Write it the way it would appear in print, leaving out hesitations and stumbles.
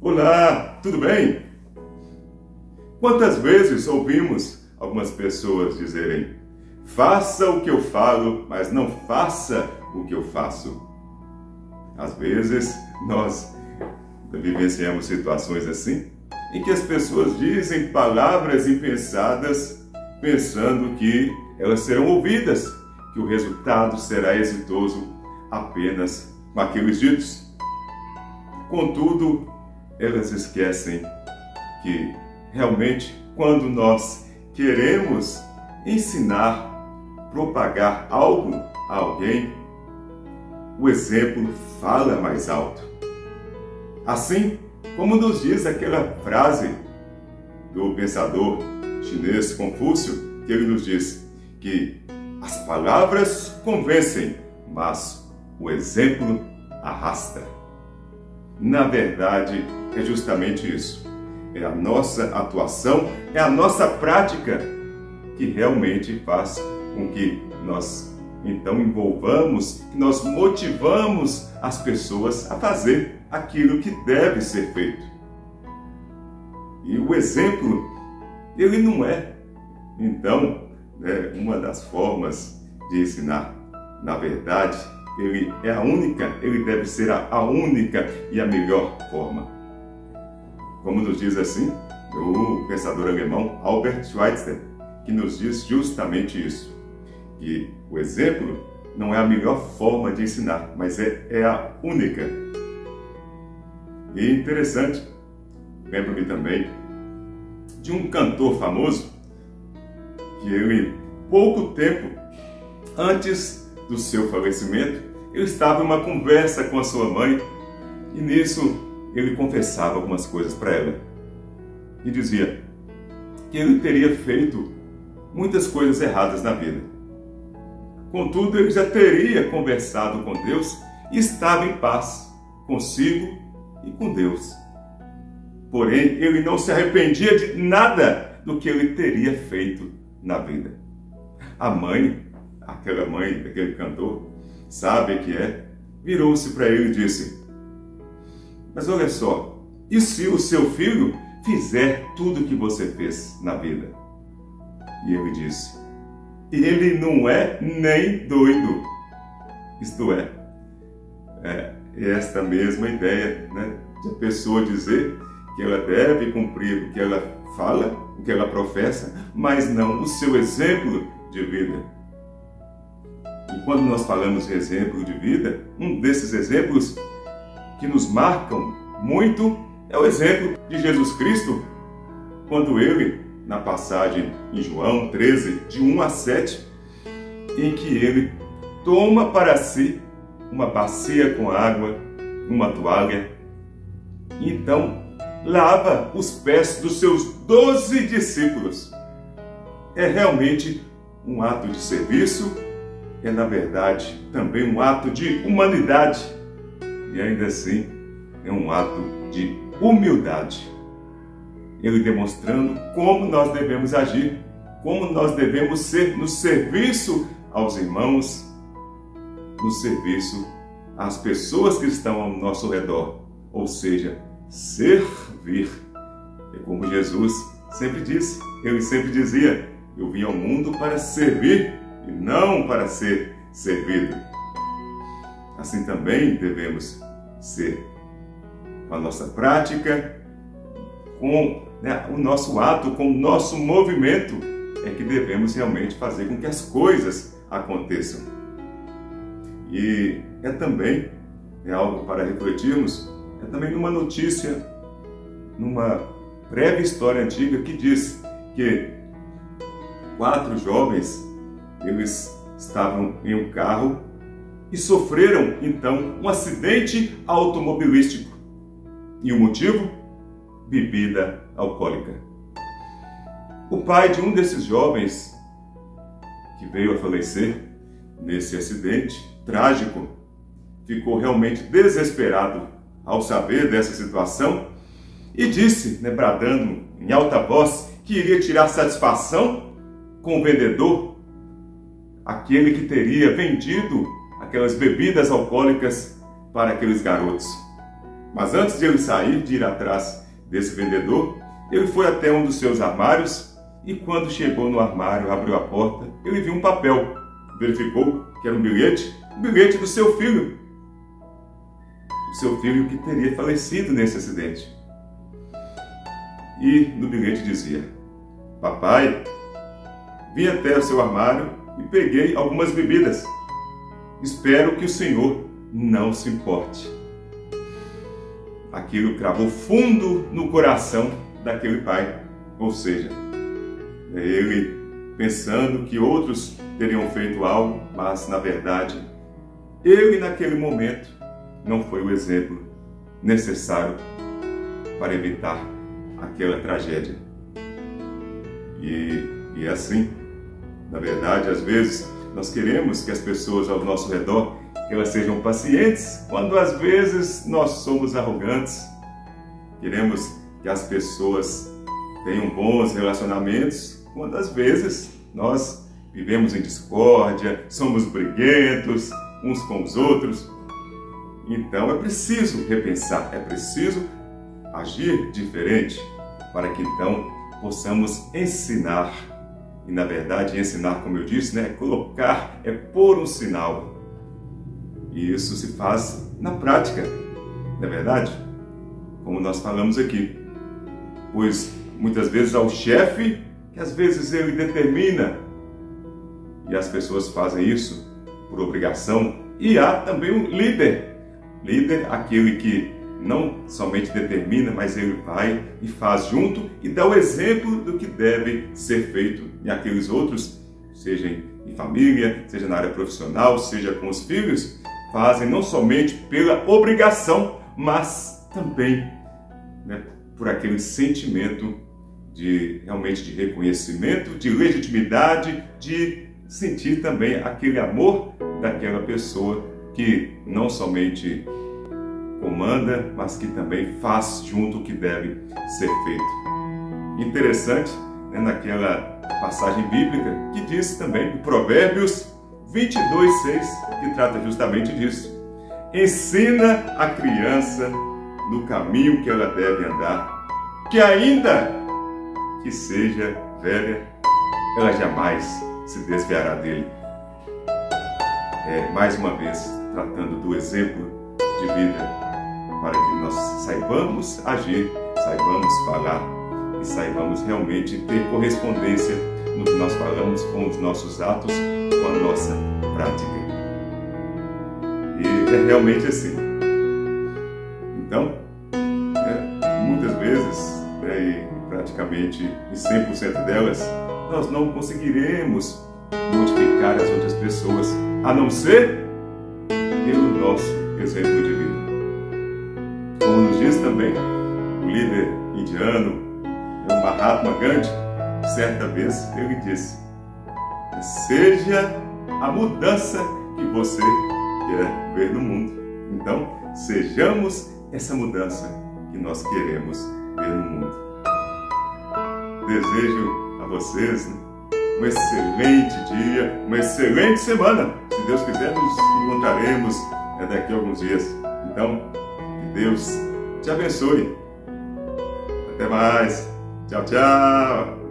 Olá, tudo bem? Quantas vezes ouvimos algumas pessoas dizerem: faça o que eu falo, mas não faça o que eu faço? Às vezes nós vivenciamos situações assim, em que as pessoas dizem palavras impensadas, pensando que elas serão ouvidas, que o resultado será exitoso apenas com aqueles ditos. Contudo, elas esquecem que realmente quando nós queremos ensinar, propagar algo a alguém, o exemplo fala mais alto. Assim como nos diz aquela frase do pensador chinês Confúcio, que ele nos diz que as palavras convencem, mas o exemplo arrasta. Na verdade, é justamente isso. É a nossa atuação, é a nossa prática que realmente faz com que nós então envolvamos, que nós motivamos as pessoas a fazer aquilo que deve ser feito. E o exemplo, ele não é, então, uma das formas de ensinar. Na verdade, ele é a única, ele deve ser a única e a melhor forma. Como nos diz assim o pensador alemão Albert Schweitzer, que nos diz justamente isso, que o exemplo não é a melhor forma de ensinar, mas é a única. E interessante, lembro-me também de um cantor famoso, que ele, pouco tempo antes do seu falecimento, ele estava em uma conversa com a sua mãe e nisso ele confessava algumas coisas para ela. E dizia que ele teria feito muitas coisas erradas na vida. Contudo, ele já teria conversado com Deus e estava em paz consigo e com Deus. Porém, ele não se arrependia de nada do que ele teria feito na vida. A mãe, aquela mãe daquele cantor, sabe que virou-se para ele e disse: mas olha só, e se o seu filho fizer tudo o que você fez na vida? E ele disse: ele não é nem doido. Isto é esta mesma ideia, de a pessoa dizer que ela deve cumprir o que ela fala, o que ela professa, mas não o seu exemplo de vida. E quando nós falamos de exemplo de vida, um desses exemplos que nos marcam muito é o exemplo de Jesus Cristo, quando ele, na passagem em João 13, de 1 a 7, em que ele toma para si uma bacia com água, uma toalha, e então lava os pés dos seus 12 discípulos. É realmente um ato de serviço, é na verdade também um ato de humanidade e ainda assim é um ato de humildade. Ele demonstrando como nós devemos agir, como nós devemos ser no serviço aos irmãos, no serviço às pessoas que estão ao nosso redor, ou seja, servir. É como Jesus sempre disse, ele sempre dizia: eu vim ao mundo para servir e não para ser servido. Assim também devemos ser com a nossa prática, com o nosso ato, com o nosso movimento, é que devemos realmente fazer com que as coisas aconteçam. E também algo para refletirmos, também numa notícia, numa breve história antiga que diz que 4 jovens, eles estavam em um carro e sofreram então um acidente automobilístico. E o motivo? Bebida alcoólica. O pai de um desses jovens que veio a falecer nesse acidente trágico ficou realmente desesperado ao saber dessa situação e disse, bradando em alta voz, que iria tirar satisfação com o vendedor, aquele que teria vendido aquelas bebidas alcoólicas para aqueles garotos. Mas antes de ele sair, de ir atrás desse vendedor, ele foi até um dos seus armários e quando chegou no armário, abriu a porta, ele viu um papel. Verificou que era um bilhete do seu filho. O seu filho que teria falecido nesse acidente. E no bilhete dizia: papai, vim até o seu armário e peguei algumas bebidas. Espero que o senhor não se importe. Aquilo cravou fundo no coração daquele pai. Ou seja, ele pensando que outros teriam feito algo, mas na verdade, ele naquele momento não foi o exemplo necessário para evitar aquela tragédia. E assim, na verdade, às vezes nós queremos que as pessoas ao nosso redor que elas sejam pacientes, quando às vezes nós somos arrogantes. Queremos que as pessoas tenham bons relacionamentos, quando às vezes nós vivemos em discórdia, somos briguentos uns com os outros. Então é preciso repensar, é preciso agir diferente para que então possamos ensinar. E na verdade ensinar, como eu disse, é colocar, é pôr um sinal. E isso se faz na prática, não é verdade? Como nós falamos aqui. Pois muitas vezes há o chefe que às vezes ele determina e as pessoas fazem isso por obrigação. E há também um líder. Líder, aquele que não somente determina, mas ele vai e faz junto e dá o exemplo do que deve ser feito. E aqueles outros, seja em família, seja na área profissional, seja com os filhos, fazem não somente pela obrigação, mas também por aquele sentimento de realmente de reconhecimento, de legitimidade, de sentir também aquele amor daquela pessoa que não somente comanda, mas que também faz junto o que deve ser feito. Interessante, naquela passagem bíblica que diz também, em Provérbios 22:6, que trata justamente disso. Ensina a criança no caminho que ela deve andar, que ainda que seja velha, ela jamais se desviará dele. Mais uma vez, tratando do exemplo de vida, para que nós saibamos agir, saibamos falar e saibamos realmente ter correspondência no que nós falamos com os nossos atos, com a nossa prática. E é realmente assim. Então, muitas vezes, e praticamente em 100% delas, nós não conseguiremos modificar as outras pessoas, a não ser pelo nosso exemplo de vida. Como nos diz também o líder indiano, o Mahatma Gandhi, certa vez ele disse: seja a mudança que você quer ver no mundo. Então, sejamos essa mudança que nós queremos ver no mundo. Desejo a vocês um excelente dia, uma excelente semana. Se Deus quiser, nos encontraremos daqui a alguns dias. Então, que Deus te abençoe. Até mais. Tchau, tchau.